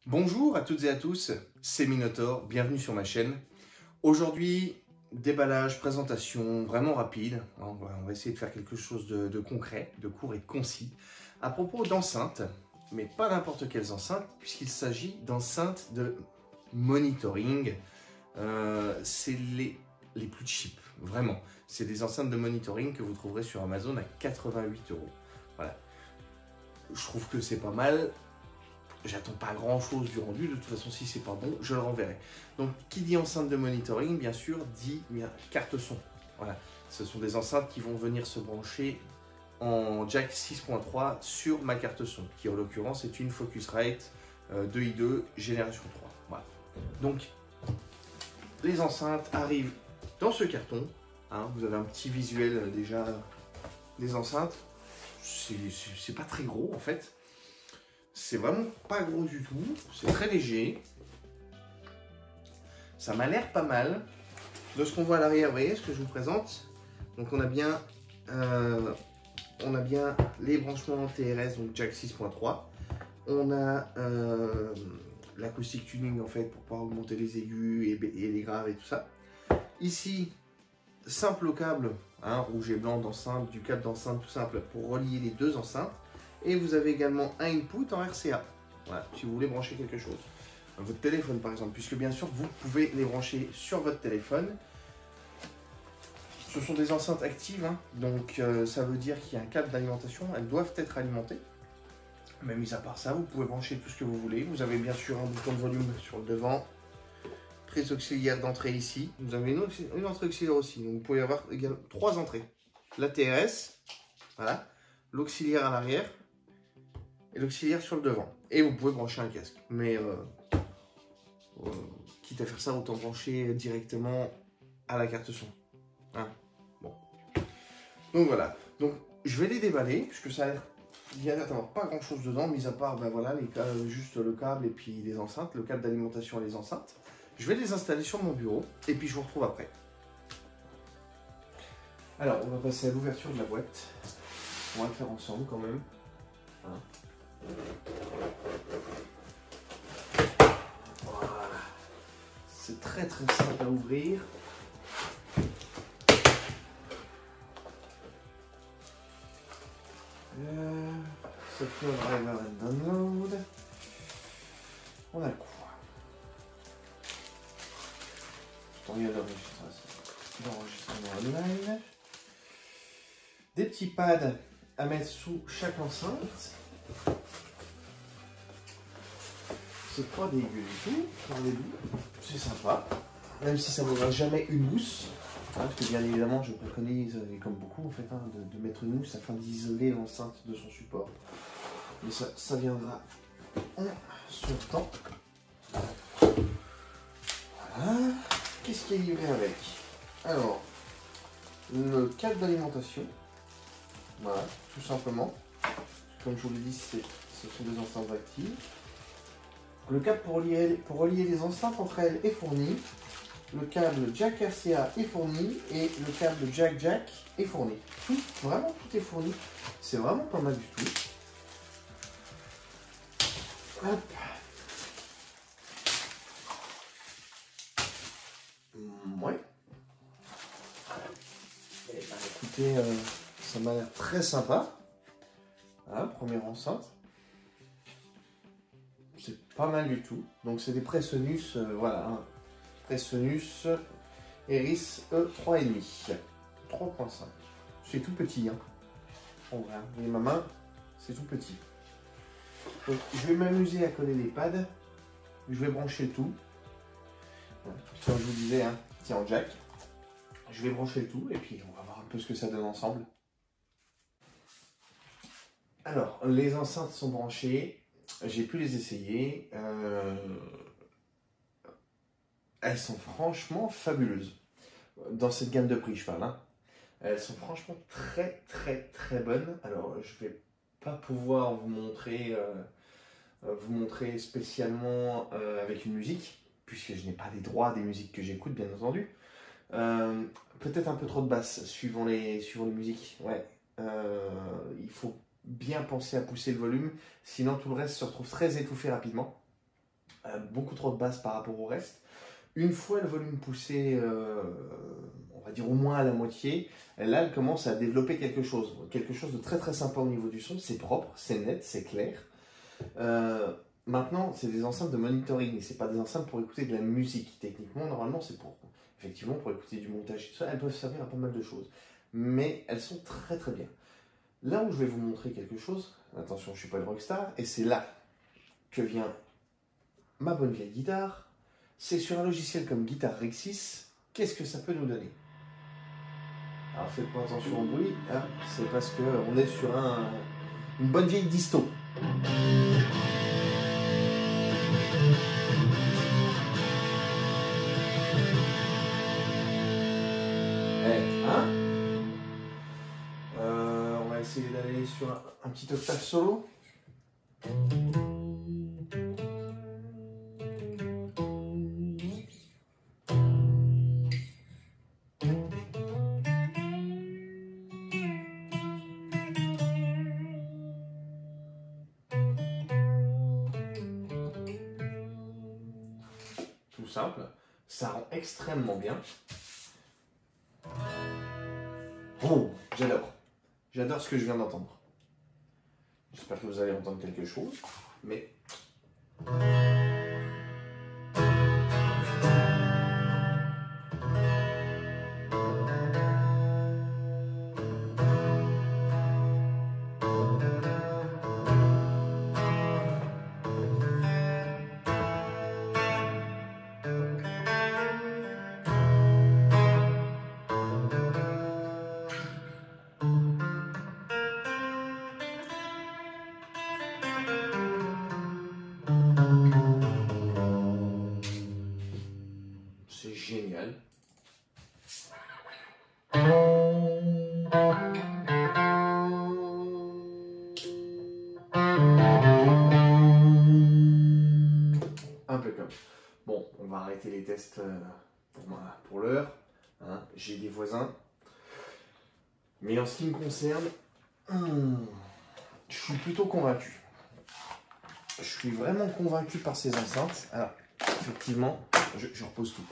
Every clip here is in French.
Bonjour à toutes et à tous, c'est Minotaur, bienvenue sur ma chaîne. Aujourd'hui, déballage, présentation vraiment rapide. On va essayer de faire quelque chose de concret, de court et de concis. À propos d'enceintes, mais pas n'importe quelles enceintes, puisqu'il s'agit d'enceintes de monitoring. C'est les plus cheap, vraiment. C'est des enceintes de monitoring que vous trouverez sur Amazon à 88 €. Voilà. Je trouve que c'est pas mal. J'attends pas grand chose du rendu, de toute façon si c'est pas bon, je le renverrai. Donc qui dit enceinte de monitoring, bien sûr, dit carte son. Voilà, ce sont des enceintes qui vont venir se brancher en jack 6.3 sur ma carte son, qui en l'occurrence est une Focusrite 2i2 génération 3. Voilà. Donc les enceintes arrivent dans ce carton. Vous avez un petit visuel déjà des enceintes. C'est pas très gros en fait. C'est vraiment pas gros du tout, c'est très léger. Ça m'a l'air pas mal. De ce qu'on voit à l'arrière, vous voyez ce que je vous présente. Donc on a bien les branchements TRS, donc jack 6.3. On a l'acoustic tuning en fait pour pouvoir augmenter les aigus et les graves et tout ça. Ici, simple câble, rouge et blanc d'enceinte, du câble d'enceinte tout simple pour relier les deux enceintes. Et vous avez également un input en RCA, voilà, si vous voulez brancher quelque chose. Votre téléphone par exemple, puisque bien sûr vous pouvez les brancher sur votre téléphone. Ce sont des enceintes actives, donc ça veut dire qu'il y a un câble d'alimentation, elles doivent être alimentées. Mais mis à part ça, vous pouvez brancher tout ce que vous voulez. Vous avez bien sûr un bouton de volume sur le devant, prise auxiliaire d'entrée ici. Vous avez une entrée auxiliaire aussi, donc vous pouvez avoir également 3 entrées. La TRS, voilà, l'auxiliaire à l'arrière, et l'auxiliaire sur le devant. Et vous pouvez brancher un casque. Mais quitte à faire ça, autant brancher directement à la carte son. Bon. Donc voilà. Donc je vais les déballer, puisque ça a l'air... Il n'y a pas grand chose dedans, mis à part voilà, juste le câble et puis les enceintes, le câble d'alimentation et les enceintes. Je vais les installer sur mon bureau et puis je vous retrouve après. Alors on va passer à l'ouverture de la boîte. On va le faire ensemble quand même. Voilà. C'est très simple à ouvrir. Software driver and download. On a quoi? Tutoriel d'enregistrement online. Des petits pads à mettre sous chaque enceinte. C'est pas dégueu du tout, c'est sympa, même si ça ne vaudra jamais une mousse, parce que bien évidemment je préconise, comme beaucoup en fait, de mettre une mousse afin d'isoler l'enceinte de son support, mais ça viendra en son temps. Voilà, qu'est-ce qui est livré avec? Alors, le câble d'alimentation, voilà, tout simplement, comme je vous l'ai dit, ce sont des enceintes actives. Le câble pour relier les enceintes entre elles est fourni. Le câble jack RCA est fourni. Et le câble jack est fourni. Vraiment tout est fourni. C'est vraiment pas mal du tout. Hop. Ouais. Et bah, écoutez, ça m'a l'air très sympa. Voilà, première enceinte. C'est pas mal du tout. Donc c'est des Presonus, voilà, Presonus Eris E3,5. 3.5. C'est tout petit, On voit, vous voyez ma main, c'est tout petit. Donc je vais m'amuser à coller les pads. Je vais brancher tout. Voilà. Comme je vous disais, c'est en jack. Je vais brancher le tout et puis on va voir un peu ce que ça donne ensemble. Alors, les enceintes sont branchées. J'ai pu les essayer. Elles sont franchement fabuleuses. Dans cette gamme de prix, je parle. Elles sont franchement très bonnes. Alors, je vais pas pouvoir vous montrer spécialement avec une musique, puisque je n'ai pas les droits des musiques que j'écoute, bien entendu. Peut-être un peu trop de basse, suivant les musiques. Ouais. Il faut bien penser à pousser le volume, sinon tout le reste se retrouve très étouffé rapidement. beaucoup trop de basse par rapport au reste. Une fois le volume poussé, on va dire au moins à la moitié, là elle commence à développer quelque chose de très très sympa au niveau du son. C'est propre, c'est net, c'est clair. Maintenant, c'est des enceintes de monitoring, c'est pas des enceintes pour écouter de la musique. Techniquement, normalement, c'est effectivement pour écouter du montage et tout ça. Elles peuvent servir à pas mal de choses, mais elles sont très très bien. Là où je vais vous montrer quelque chose, attention, je suis pas le rockstar, et c'est là que vient ma bonne vieille guitare. C'est sur un logiciel comme Guitar Rexis. Qu'est-ce que ça peut nous donner? Alors faites pas attention au bruit, hein, c'est parce qu'on est sur une bonne vieille disto. Hein, on va essayer d'aller sur un petit octave solo. Tout simple, ça rend extrêmement bien. Oh, j'adore ce que je viens d'entendre. J'espère que vous allez entendre quelque chose, mais... C'est génial. Impeccable. Bon, on va arrêter les tests pour l'heure. Hein. J'ai des voisins. Mais en ce qui me concerne, je suis plutôt convaincu. Je suis vraiment convaincu par ces enceintes. Alors, effectivement, je repose tout.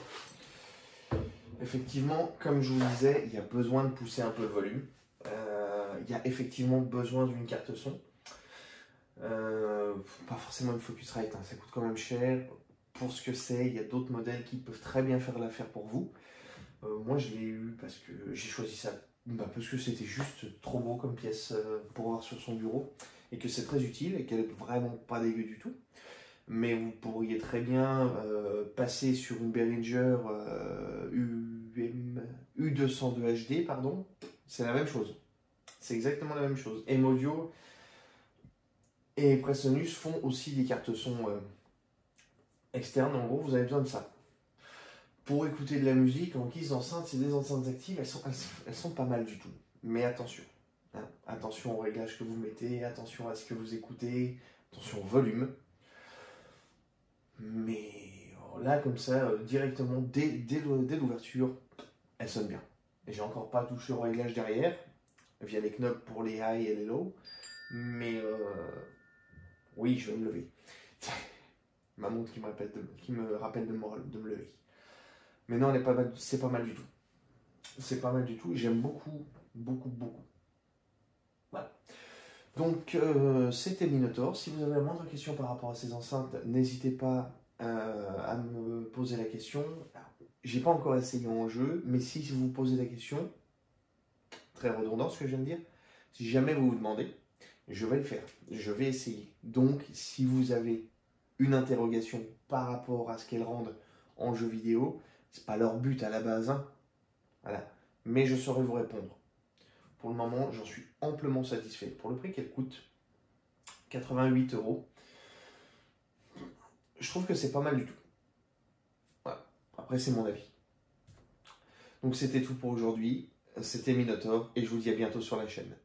Effectivement, comme je vous le disais, il y a besoin de pousser un peu le volume. Il y a effectivement besoin d'une carte son. Pas forcément une Focusrite, hein, ça coûte quand même cher. Pour ce que c'est, il y a d'autres modèles qui peuvent très bien faire l'affaire pour vous. Moi, je l'ai eu parce que j'ai choisi ça. Parce que c'était juste trop beau comme pièce pour avoir sur son bureau. Et que c'est très utile et qu'elle n'est vraiment pas dégueu du tout. Mais vous pourriez très bien passer sur une Behringer U202 HD, pardon. C'est la même chose. C'est exactement la même chose. M-Audio et Presonus font aussi des cartes son externes. En gros, vous avez besoin de ça. Pour écouter de la musique, en guise d'enceinte, c'est des enceintes actives, elles sont pas mal du tout. Mais attention. Hein, attention au réglage que vous mettez, attention à ce que vous écoutez, attention au volume. Mais là, comme ça, directement, dès l'ouverture, elle sonne bien. Et j'ai encore pas touché au réglage derrière, via les knobs pour les high et les low. Mais oui, je vais me lever. Ma montre qui me rappelle de me lever. Mais non, c'est pas mal du tout. C'est pas mal du tout. J'aime beaucoup, beaucoup, beaucoup. Voilà. Donc, c'était Minotaur. Si vous avez la moindre question par rapport à ces enceintes, n'hésitez pas à me poser la question. J'ai pas encore essayé en jeu, mais si vous posez la question, très redondant ce que je viens de dire, si jamais vous vous demandez, je vais le faire. Je vais essayer. Donc, si vous avez une interrogation par rapport à ce qu'elles rendent en jeu vidéo, c'est pas leur but à la base, hein. Voilà. Mais je saurai vous répondre. Pour le moment, j'en suis amplement satisfait. Pour le prix qu'elle coûte, 88 €, je trouve que c'est pas mal du tout. Voilà. Après, c'est mon avis. Donc, c'était tout pour aujourd'hui. C'était Minotaur et je vous dis à bientôt sur la chaîne.